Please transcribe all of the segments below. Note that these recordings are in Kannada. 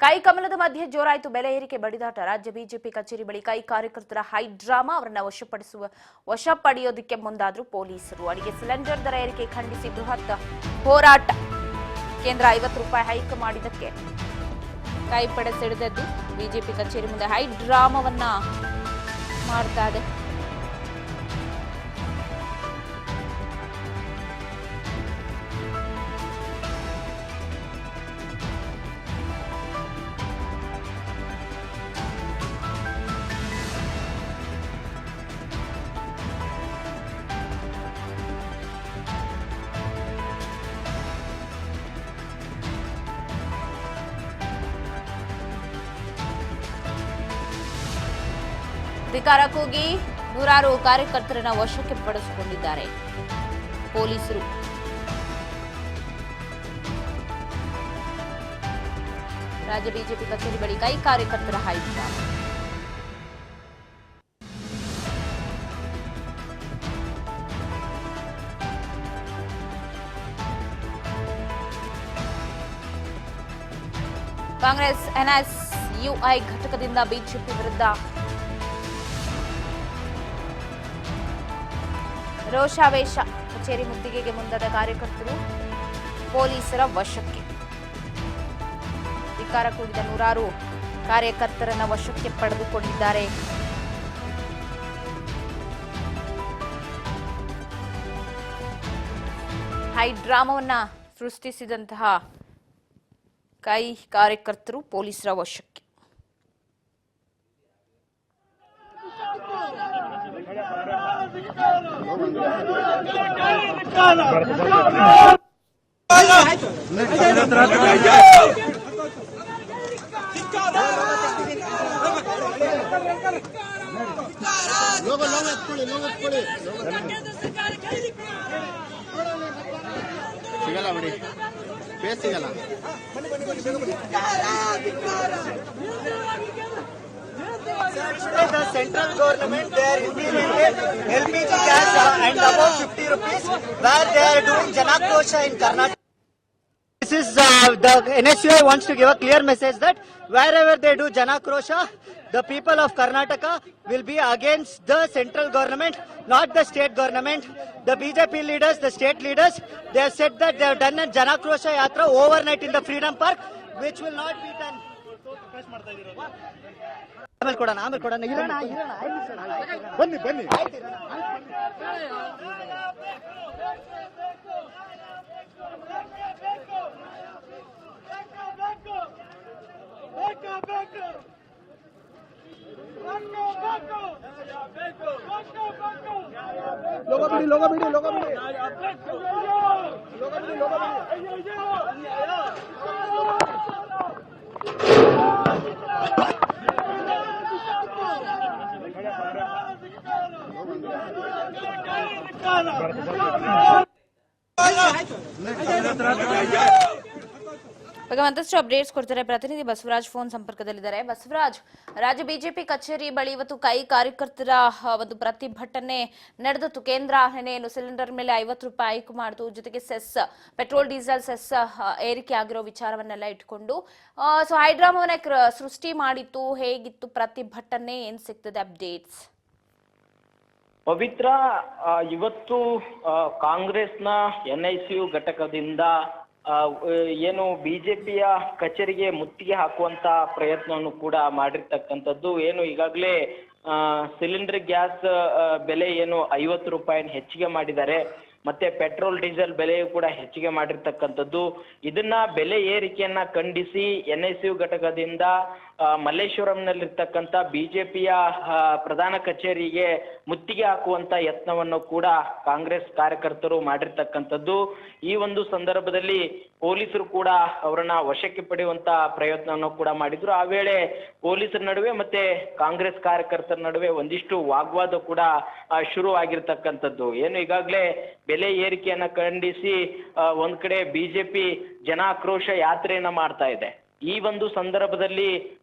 ಕೈಕಮಲದ ಮಧ್ಯೆ ಜೋರಾಯಿತು ಬೆಲೆ ಏರಿಕೆ ಬಡಿದಾಟ. ರಾಜ್ಯ ಬಿಜೆಪಿ ಕಚೇರಿ ಬಳಿ ಕೈ ಕಾರ್ಯಕರ್ತರ ಹೈ ಡ್ರಾಮಾ. ಅವರನ್ನ ವಶ ಪಡೆಯೋದಕ್ಕೆ ಮುಂದಾದ್ರು ಪೊಲೀಸರು. ಅಡಿಗೆ ಸಿಲಿಂಡರ್ ದರ ಏರಿಕೆ ಖಂಡಿಸಿ ಬೃಹತ್ ಹೋರಾಟ. ಕೇಂದ್ರ 50 ರೂಪಾಯಿ ಹೈಕ್ ಮಾಡಿದ್ದಕ್ಕೆ ಕೈಪಡೆ ಸಿಡಿದದ್ದು. ಬಿಜೆಪಿ ಕಚೇರಿ ಮುಂದೆ ಹೈ ಡ್ರಾಮಾವನ್ನ ಮಾಡ್ತಾ ಇದೆ. ಅಧಿಕಾರ ಕೂಗಿ ನೂರಾರು ಕಾರ್ಯಕರ್ತರನ್ನ ವಶಕ್ಕೆ ಪಡಿಸಿಕೊಂಡಿದ್ದಾರೆ ಪೊಲೀಸರು. ರಾಜ್ಯ ಬಿಜೆಪಿ ಕಚೇರಿ ಬಳಿ ಕೈ ಕಾರ್ಯಕರ್ತರ ಹೈಡ್ರಾ. ಕಾಂಗ್ರೆಸ್ ಎನ್ಎಸ್ಯುಐ ಘಟಕದಿಂದ ಬಿಜೆಪಿ ವಿರುದ್ಧ ರೋಷಾವೇಶ. ಕಚೇರಿ ಮುತ್ತಿಗೆಗೆ ಮುಂದಾದ ಕಾರ್ಯಕರ್ತರು ಪೊಲೀಸರ ವಶಕ್ಕೆ. ಧಿಕ್ಕಾರ ಕೂಗಿದ ನೂರಾರು ಕಾರ್ಯಕರ್ತರನ್ನ ವಶಕ್ಕೆ ಪಡೆದುಕೊಂಡಿದ್ದಾರೆ. ಹೈ ಡ್ರಾಮಾವನ್ನ ಸೃಷ್ಟಿಸಿದಂತಹ ಕೈ ಕಾರ್ಯಕರ್ತರು ಪೊಲೀಸರ ವಶಕ್ಕೆ. ಸಿಗಲ್ಲ ಬಿಡಿ, ಬೇಸ್ ಸಿಗಲ್ಲ. The central government, they are implementing LPG gas and above 50 rupees, where they are doing Janakrosha in Karnataka. This is the NSUI wants to give a clear message that wherever they do Janakrosha, the people of Karnataka will be against the central government, not the state government. The BJP leaders, the state leaders, they have said that they have done a Janakrosha Yatra overnight in the Freedom Park, which will not be done. ಬನ್ನಿ ಲೋಗ ಬಿಡಿ. ಈಗ ಮತ್ತಷ್ಟು ಅಪ್ಡೇಟ್ಸ್ ಕೊಡ್ತಾರೆ ಪ್ರತಿನಿಧಿ ಬಸವರಾಜ್ ಫೋನ್ ಸಂಪರ್ಕದಲ್ಲಿದ್ದಾರೆ. ಬಸವರಾಜ್, ರಾಜ್ಯ ಬಿಜೆಪಿ ಕಚೇರಿ ಬಳಿ ಇವತ್ತು ಕೈ ಕಾರ್ಯಕರ್ತರ ಒಂದು ಪ್ರತಿಭಟನೆ ನಡೆದಿತ್ತು. ಕೇಂದ್ರ ಏನು ಸಿಲಿಂಡರ್ ಮೇಲೆ 50 ರೂಪಾಯಿ ಹೈಕ್ ಮಾಡಿತು, ಜೊತೆಗೆ ಸೆಸ್, ಪೆಟ್ರೋಲ್ ಡೀಸೆಲ್ ಸೆಸ್ ಏರಿಕೆ ಆಗಿರೋ ವಿಚಾರವನ್ನೆಲ್ಲ ಇಟ್ಕೊಂಡು ಸೊ ಹೈಡ್ರಾಮಾವನ್ನ ಸೃಷ್ಟಿ ಮಾಡಿತ್ತು. ಹೇಗಿತ್ತು ಪ್ರತಿಭಟನೆ, ಏನ್ ಸಿಗ್ತದೆ ಅಪ್ಡೇಟ್ಸ್? ಪವಿತ್ರ, ಇವತ್ತು ಕಾಂಗ್ರೆಸ್ನ ಎನ್ಐಸಿಯು ಘಟಕದಿಂದ ಏನು ಬಿಜೆಪಿಯ ಕಚೇರಿಗೆ ಮುತ್ತಿಗೆ ಹಾಕುವಂತ ಪ್ರಯತ್ನವನ್ನು ಕೂಡ ಮಾಡಿರ್ತಕ್ಕಂಥದ್ದು. ಏನು ಈಗಾಗಲೇ ಸಿಲಿಂಡರ್ ಗ್ಯಾಸ್ ಬೆಲೆ ಏನು 50 ರೂಪಾಯಿನ ಹೆಚ್ಚಿಗೆ ಮಾಡಿದ್ದಾರೆ, ಮತ್ತೆ ಪೆಟ್ರೋಲ್ ಡೀಸೆಲ್ ಬೆಲೆಯೂ ಕೂಡ ಹೆಚ್ಚಿಗೆ ಮಾಡಿರ್ತಕ್ಕಂಥದ್ದು. ಇದನ್ನ ಬೆಲೆ ಏರಿಕೆಯನ್ನ ಖಂಡಿಸಿ ಎನ್ಐಸಿಯು ಘಟಕದಿಂದ ಮಲ್ಲೇಶ್ವರಂನಲ್ಲಿರ್ತಕ್ಕಂಥ ಬಿಜೆಪಿಯ ಪ್ರಧಾನ ಕಚೇರಿಗೆ ಮುತ್ತಿಗೆ ಹಾಕುವಂತ ಯತ್ನವನ್ನು ಕೂಡ ಕಾಂಗ್ರೆಸ್ ಕಾರ್ಯಕರ್ತರು ಮಾಡಿರ್ತಕ್ಕಂಥದ್ದು. ಈ ಒಂದು ಸಂದರ್ಭದಲ್ಲಿ ಪೊಲೀಸರು ಕೂಡ ಅವರನ್ನ ವಶಕ್ಕೆ ಪಡೆಯುವಂತ ಪ್ರಯತ್ನವನ್ನು ಕೂಡ ಮಾಡಿದ್ರು. ಆ ವೇಳೆ ಪೊಲೀಸರ ನಡುವೆ ಮತ್ತೆ ಕಾಂಗ್ರೆಸ್ ಕಾರ್ಯಕರ್ತರ ನಡುವೆ ಒಂದಿಷ್ಟು ವಾಗ್ವಾದ ಕೂಡ ಶುರು ಆಗಿರ್ತಕ್ಕಂಥದ್ದು. ಏನು ಈಗಾಗಲೇ ಬೆಲೆ ಏರಿಕೆಯನ್ನ ಖಂಡಿಸಿ ಒಂದ್ ಕಡೆ ಬಿಜೆಪಿ ಜನಾಕ್ರೋಶ ಯಾತ್ರೆಯನ್ನ ಮಾಡ್ತಾ ಇದೆ. ಈ ಒಂದು ಸಂದರ್ಭದಲ್ಲಿ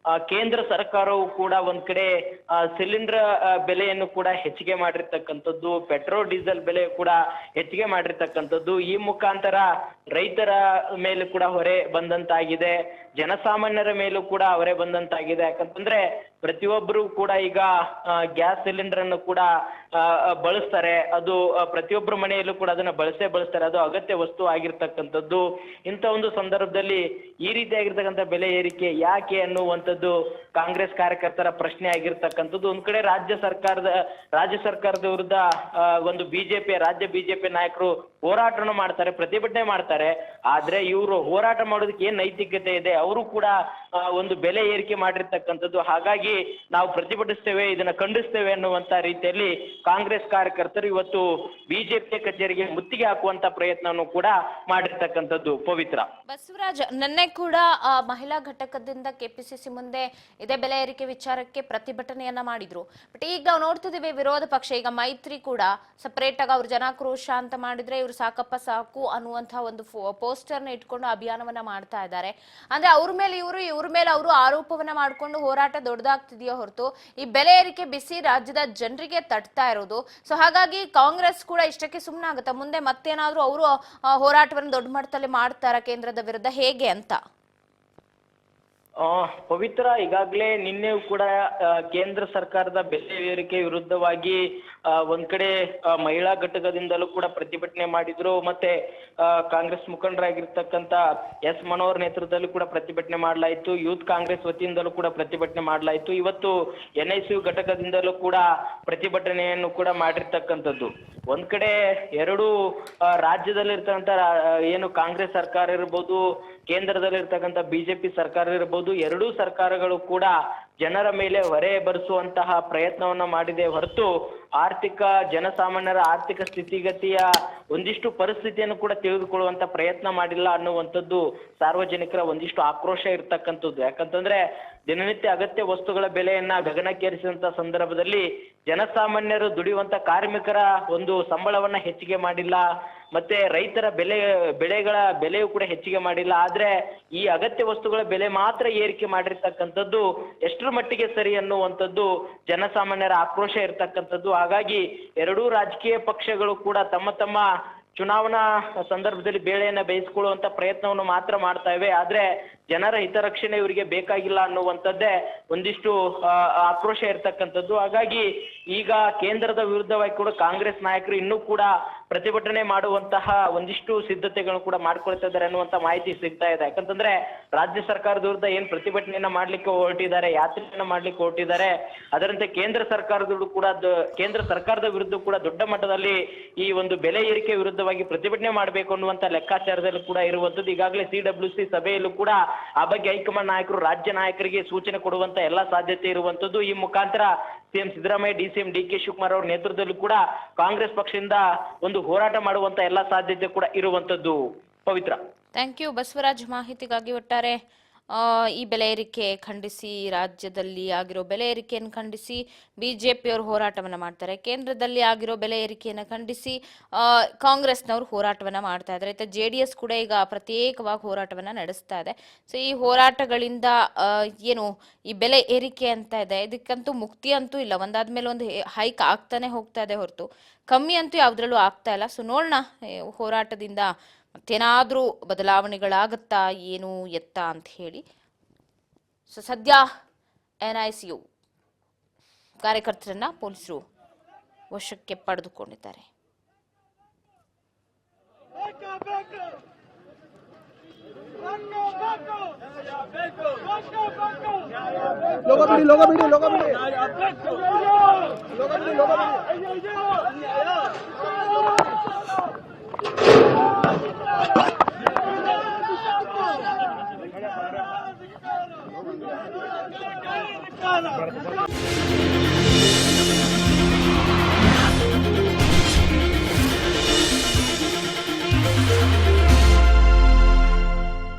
ಕೇಂದ್ರ ಸರ್ಕಾರವು ಕೂಡ ಒಂದ್ ಕಡೆ ಸಿಲಿಂಡರ್ ಬೆಲೆಯನ್ನು ಕೂಡ ಹೆಚ್ಚಿಗೆ ಮಾಡಿರ್ತಕ್ಕಂಥದ್ದು, ಪೆಟ್ರೋಲ್ ಡೀಸೆಲ್ ಬೆಲೆ ಕೂಡ ಹೆಚ್ಚಿಗೆ ಮಾಡಿರ್ತಕ್ಕಂಥದ್ದು. ಈ ಮುಖಾಂತರ ರೈತರ ಮೇಲೂ ಕೂಡ ಹೊರೆ ಬಂದಂತಾಗಿದೆ, ಜನಸಾಮಾನ್ಯರ ಮೇಲೂ ಕೂಡ ಹೊರೆ ಬಂದಂತಾಗಿದೆ. ಯಾಕಂತಂದ್ರೆ ಪ್ರತಿಯೊಬ್ಬರು ಕೂಡ ಈಗ ಗ್ಯಾಸ್ ಸಿಲಿಂಡರ್ ಅನ್ನು ಕೂಡ ಬಳಸ್ತಾರೆ. ಅದು ಪ್ರತಿಯೊಬ್ಬರ ಮನೆಯಲ್ಲೂ ಕೂಡ ಅದನ್ನ ಬಳಸ್ತಾರೆ. ಅದು ಅಗತ್ಯ ವಸ್ತು ಆಗಿರ್ತಕ್ಕಂಥದ್ದು. ಇಂಥ ಒಂದು ಸಂದರ್ಭದಲ್ಲಿ ಈ ರೀತಿಯಾಗಿರ್ತಕ್ಕಂಥ ಬೆಲೆ ಏರಿಕೆ ಯಾಕೆ ಅನ್ನುವಂಥದ್ದು ಕಾಂಗ್ರೆಸ್ ಕಾರ್ಯಕರ್ತರ ಪ್ರಶ್ನೆ ಆಗಿರ್ತಕ್ಕಂಥದ್ದು. ಒಂದ್ ಕಡೆ ರಾಜ್ಯ ಸರ್ಕಾರದ ವಿರುದ್ಧ ಒಂದು ರಾಜ್ಯ ಬಿಜೆಪಿ ನಾಯಕರು ಹೋರಾಟವನ್ನು ಮಾಡ್ತಾರೆ, ಪ್ರತಿಭಟನೆ ಮಾಡ್ತಾರೆ. ಆದ್ರೆ ಇವರು ಹೋರಾಟ ಮಾಡೋದಕ್ಕೆ ಏನ್ ನೈತಿಕತೆ ಇದೆ? ಅವರು ಕೂಡ ಒಂದು ಬೆಲೆ ಏರಿಕೆ ಮಾಡಿರ್ತಕ್ಕಂಥದ್ದು. ಹಾಗಾಗಿ ನಾವು ಪ್ರತಿಭಟಿಸ್ತೇವೆ, ಇದನ್ನ ಖಂಡಿಸ್ತೇವೆ ಅನ್ನುವಂತ ರೀತಿಯಲ್ಲಿ ಕಾಂಗ್ರೆಸ್ ಕಾರ್ಯಕರ್ತರು ಇವತ್ತು ಬಿಜೆಪಿ ಕಚೇರಿಗೆ ಮುತ್ತಿಗೆ ಹಾಕುವಂತ ಪ್ರಯತ್ನವನ್ನು ಕೂಡ ಮಾಡಿರ್ತಕ್ಕಂಥದ್ದು. ಪವಿತ್ರ. ಬಸವರಾಜ್, ನಿನ್ನೆ ಕೂಡ ಮಹಿಳಾ ಘಟಕದಿಂದ ಕೆಪಿಸಿಸಿ ಮುಂದೆ ಇದೇ ಬೆಲೆ ಏರಿಕೆ ವಿಚಾರಕ್ಕೆ ಪ್ರತಿಭಟನೆಯನ್ನ ಮಾಡಿದ್ರು. ಬಟ್ ಈಗ ನಾವು ನೋಡ್ತಿದ್ದೀವಿ ವಿರೋಧ ಪಕ್ಷ, ಈಗ ಮೈತ್ರಿ ಕೂಡ ಸಪರೇಟ್ ಆಗಿ ಅವ್ರ ಜನಾಕ್ರೋಶ ಅಂತ ಮಾಡಿದ್ರೆ ಇವ್ರು ಸಾಕಪ್ಪ ಸಾಕು ಅನ್ನುವಂತಹ ಒಂದು ಪೋಸ್ಟರ್ನ ಇಟ್ಕೊಂಡು ಅಭಿಯಾನವನ್ನ ಮಾಡ್ತಾ ಇದ್ದಾರೆ. ಅಂದ್ರೆ ಅವ್ರ ಮೇಲೆ ಇವ್ರ ಮೇಲೆ ಅವರು ಆರೋಪವನ್ನ ಮಾಡ್ಕೊಂಡು ಹೋರಾಟ ದೊಡ್ಡದಾಗ್ತಿದೆಯೋ ಹೊರತು ಈ ಬೆಲೆ ಏರಿಕೆ ಬಿಸಿ ರಾಜ್ಯದ ಜನರಿಗೆ ತಟ್ತಾ ಇರೋದು. ಸೊ ಹಾಗಾಗಿ ಕಾಂಗ್ರೆಸ್ ಕೂಡ ಇಷ್ಟಕ್ಕೆ ಸುಮ್ಮನಾಗುತ್ತಾ? ಮುಂದೆ ಮತ್ತೇನಾದ್ರೂ ಅವರು ಹೋರಾಟವನ್ನು ದೊಡ್ಡ ಮಟ್ಟದಲ್ಲಿ ಮಾಡ್ತಾರ ಕೇಂದ್ರದ ವಿರುದ್ಧ, ಹೇಗೆ ಅಂತ? ಪವಿತ್ರ, ಈಗಾಗಲೇ ನಿನ್ನೆಯೂ ಕೂಡ ಕೇಂದ್ರ ಸರ್ಕಾರದ ಬೆಲೆ ಏರಿಕೆ ವಿರುದ್ಧವಾಗಿ ಒಂದ್ ಕಡೆ ಮಹಿಳಾ ಘಟಕದಿಂದಲೂ ಕೂಡ ಪ್ರತಿಭಟನೆ ಮಾಡಿದ್ರು. ಮತ್ತೆ ಕಾಂಗ್ರೆಸ್ ಮುಖಂಡರಾಗಿರ್ತಕ್ಕಂಥ ಎಸ್ ಮನೋಹರ್ ನೇತೃತ್ವದಲ್ಲೂ ಕೂಡ ಪ್ರತಿಭಟನೆ ಮಾಡಲಾಯಿತು. ಯೂತ್ ಕಾಂಗ್ರೆಸ್ ವತಿಯಿಂದಲೂ ಕೂಡ ಪ್ರತಿಭಟನೆ ಮಾಡಲಾಯಿತು. ಇವತ್ತು NICU ಘಟಕದಿಂದಲೂ ಕೂಡ ಪ್ರತಿಭಟನೆಯನ್ನು ಕೂಡ ಮಾಡಿರ್ತಕ್ಕಂಥದ್ದು. ಒಂದ್ ಕಡೆ ಎರಡು ರಾಜ್ಯದಲ್ಲಿರ್ತಕ್ಕಂಥ ಏನು ಕಾಂಗ್ರೆಸ್ ಸರ್ಕಾರ ಇರ್ಬೋದು, ಕೇಂದ್ರದಲ್ಲಿರ್ತಕ್ಕಂಥ ಬಿಜೆಪಿ ಸರ್ಕಾರ ಇರ್ಬೋದು, ಎರಡೂ ಸರ್ಕಾರಗಳು ಕೂಡ ಜನರ ಮೇಲೆ ಹೊರೆ ಬರಿಸುವಂತಹ ಪ್ರಯತ್ನವನ್ನ ಮಾಡಿದೆ ಹೊರತು ಜನಸಾಮಾನ್ಯರ ಆರ್ಥಿಕ ಸ್ಥಿತಿಗತಿಯ ಒಂದಿಷ್ಟು ಪರಿಸ್ಥಿತಿಯನ್ನು ಕೂಡ ತಿಳಿದುಕೊಳ್ಳುವಂತ ಪ್ರಯತ್ನ ಮಾಡಿಲ್ಲ ಅನ್ನುವಂಥದ್ದು ಸಾರ್ವಜನಿಕರ ಒಂದಿಷ್ಟು ಆಕ್ರೋಶ ಇರ್ತಕ್ಕಂಥದ್ದು. ಯಾಕಂತಂದ್ರೆ ದಿನನಿತ್ಯ ಅಗತ್ಯ ವಸ್ತುಗಳ ಬೆಲೆಯನ್ನ ಗಗನಕ್ಕೇರಿಸಿದಂತ ಸಂದರ್ಭದಲ್ಲಿ ಜನಸಾಮಾನ್ಯರು ದುಡಿಯುವಂತ ಕಾರ್ಮಿಕರ ಒಂದು ಸಂಬಳವನ್ನ ಹೆಚ್ಚಿಗೆ ಮಾಡಿಲ್ಲ, ಮತ್ತೆ ರೈತರ ಬೆಳೆಗಳ ಬೆಲೆಯೂ ಕೂಡ ಹೆಚ್ಚಿಗೆ ಮಾಡಿಲ್ಲ. ಆದ್ರೆ ಈ ಅಗತ್ಯ ವಸ್ತುಗಳ ಬೆಲೆ ಮಾತ್ರ ಏರಿಕೆ ಮಾಡಿರ್ತಕ್ಕಂಥದ್ದು ಎಷ್ಟರ ಮಟ್ಟಿಗೆ ಸರಿ ಅನ್ನುವಂಥದ್ದು ಜನಸಾಮಾನ್ಯರ ಆಕ್ರೋಶ ಇರ್ತಕ್ಕಂಥದ್ದು. ಹಾಗಾಗಿ ಎರಡೂ ರಾಜಕೀಯ ಪಕ್ಷಗಳು ಕೂಡ ತಮ್ಮ ಚುನಾವಣಾ ಸಂದರ್ಭದಲ್ಲಿ ಬೇಳೆಯನ್ನ ಬೇಯಿಸಿಕೊಳ್ಳುವಂತ ಪ್ರಯತ್ನವನ್ನು ಮಾತ್ರ ಮಾಡ್ತಾ ಇವೆ. ಆದ್ರೆ ಜನರ ಹಿತರಕ್ಷಣೆ ಇವರಿಗೆ ಬೇಕಾಗಿಲ್ಲ ಅನ್ನುವಂಥದ್ದೇ ಒಂದಿಷ್ಟು ಆಕ್ರೋಶ ಇರ್ತಕ್ಕಂಥದ್ದು. ಹಾಗಾಗಿ ಈಗ ಕೇಂದ್ರದ ವಿರುದ್ಧವಾಗಿ ಕೂಡ ಕಾಂಗ್ರೆಸ್ ನಾಯಕರು ಇನ್ನೂ ಕೂಡ ಪ್ರತಿಭಟನೆ ಮಾಡುವಂತಹ ಒಂದಿಷ್ಟು ಸಿದ್ಧತೆಗಳನ್ನು ಕೂಡ ಮಾಡ್ಕೊಳ್ತಾ ಇದ್ದಾರೆ ಅನ್ನುವಂತ ಮಾಹಿತಿ ಸಿಗ್ತಾ ಇದೆ. ಯಾಕಂತಂದ್ರೆ ರಾಜ್ಯ ಸರ್ಕಾರದ ವಿರುದ್ಧ ಏನ್ ಪ್ರತಿಭಟನೆಯನ್ನ ಮಾಡ್ಲಿಕ್ಕೆ ಹೊರಟಿದ್ದಾರೆ, ಯಾತ್ರೆಯನ್ನ ಮಾಡ್ಲಿಕ್ಕೆ ಹೊರಟಿದ್ದಾರೆ, ಅದರಂತೆ ಕೇಂದ್ರ ಸರ್ಕಾರದ ವಿರುದ್ಧ ಕೂಡ ದೊಡ್ಡ ಮಟ್ಟದಲ್ಲಿ ಈ ಒಂದು ಬೆಲೆ ಏರಿಕೆ ವಿರುದ್ಧವಾಗಿ ಪ್ರತಿಭಟನೆ ಮಾಡಬೇಕು ಅನ್ನುವಂತ ಲೆಕ್ಕಾಚಾರದಲ್ಲೂ ಕೂಡ ಇರುವಂತದ್ದು. ಈಗಾಗಲೇ CWC ಸಭೆಯಲ್ಲೂ ಕೂಡ ಆ ಬಗ್ಗೆ ಹೈಕಮಾಂಡ್ ನಾಯಕರು ರಾಜ್ಯ ನಾಯಕರಿಗೆ ಸೂಚನೆ ಕೊಡುವಂತ ಎಲ್ಲಾ ಸಾಧ್ಯತೆ ಇರುವಂತದ್ದು. ಈ ಮುಖಾಂತರ CM Siddaramaiah, DCM DK Shivakumar ಅವರ ನೇತೃತ್ವದಲ್ಲಿ ಕೂಡ ಕಾಂಗ್ರೆಸ್ ಪಕ್ಷದಿಂದ ಒಂದು ಹೋರಾಟ ಮಾಡುವಂತ ಎಲ್ಲಾ ಸಾಧ್ಯತೆ ಕೂಡ ಇರುವಂತದ್ದು. ಪವಿತ್ರ, ಥ್ಯಾಂಕ್ ಯು ಬಸವರಾಜ್ ಮಾಹಿತಿಗಾಗಿ. ಒಟ್ಟಾರೆ ಈ ಬೆಲೆ ಏರಿಕೆ ಖಂಡಿಸಿ, ರಾಜ್ಯದಲ್ಲಿ ಆಗಿರೋ ಬೆಲೆ ಏರಿಕೆಯನ್ನು ಖಂಡಿಸಿ ಬಿಜೆಪಿಯವರು ಹೋರಾಟವನ್ನ ಮಾಡ್ತಾರೆ. ಕೇಂದ್ರದಲ್ಲಿ ಆಗಿರೋ ಬೆಲೆ ಏರಿಕೆಯನ್ನು ಖಂಡಿಸಿ ಕಾಂಗ್ರೆಸ್ನವರು ಹೋರಾಟವನ್ನ ಮಾಡ್ತಾ ಇದ್ದಾರೆ. JDS ಕೂಡ ಈಗ ಪ್ರತ್ಯೇಕವಾಗಿ ಹೋರಾಟವನ್ನ ನಡೆಸ್ತಾ ಇದೆ. ಸೊ ಈ ಹೋರಾಟಗಳಿಂದ ಏನು ಈ ಬೆಲೆ ಏರಿಕೆ ಅಂತ ಇದೆ, ಇದಕ್ಕಂತೂ ಮುಕ್ತಿ ಅಂತೂ ಇಲ್ಲ. ಒಂದಾದ್ಮೇಲೆ ಒಂದು ಹೈಕ್ ಆಗ್ತಾನೆ ಹೋಗ್ತಾ ಇದೆ ಹೊರತು ಕಮ್ಮಿ ಅಂತೂ ಯಾವ್ದ್ರಲ್ಲೂ ಆಗ್ತಾ ಇಲ್ಲ. ಸೊ ನೋಡೋಣ ಹೋರಾಟದಿಂದ ಮತ್ತೇನಾದ್ರೂ ಬದಲಾವಣೆಗಳಾಗತ್ತಾ ಏನು ಎತ್ತ ಅಂತ ಹೇಳಿ. ಸೊ ಸದ್ಯ NICU ಕಾರ್ಯಕರ್ತರನ್ನ ಪೊಲೀಸರು ವಶಕ್ಕೆ ಪಡೆದುಕೊಂಡಿದ್ದಾರೆ. ಲೋಗ